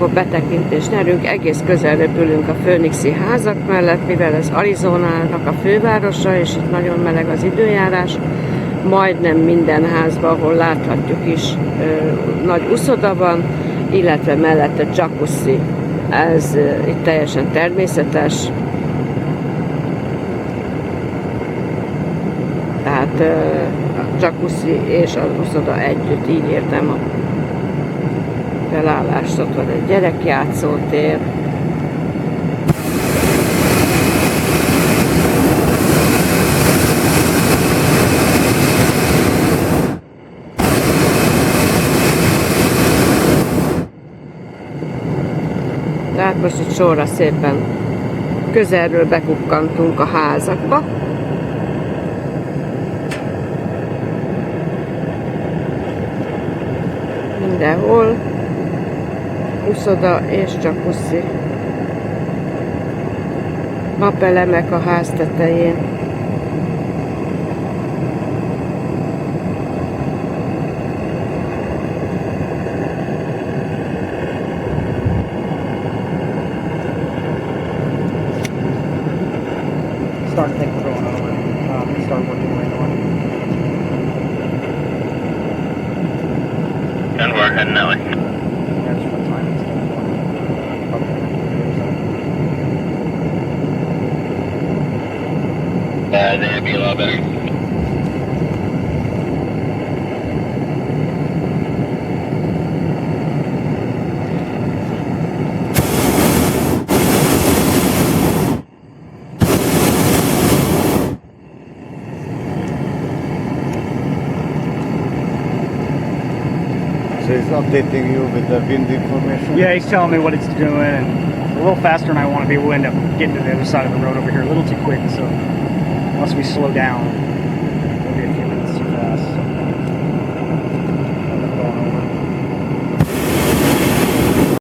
akkor betekintést nyerünk, egész közel repülünk a Phoenixi házak mellett, mivel ez Arizonának a fővárosa, és itt nagyon meleg az időjárás. Majdnem minden házban, ahol láthatjuk is, nagy uszoda van, illetve mellette jacuzzi. Ez itt teljesen természetes. Tehát a jacuzzi és az uszoda együtt, így értem a felállást. Ott van egy gyerekjátszótér. Tehát most itt sorra szépen közelről bekukkantunk a házakba. Mindenhol uszoda és jacuzzi. Napelemek a ház tetején. Start thinking going on. Start working right on. And we're heading that way. That's what time it's I think it'd be a lot better. So he's updating you with the wind information? Yeah, he's telling me what it's doing, and a little faster than I want to be. We'll end up getting to the other side of the road over here a little too quick, so once we slow down, we'll be a few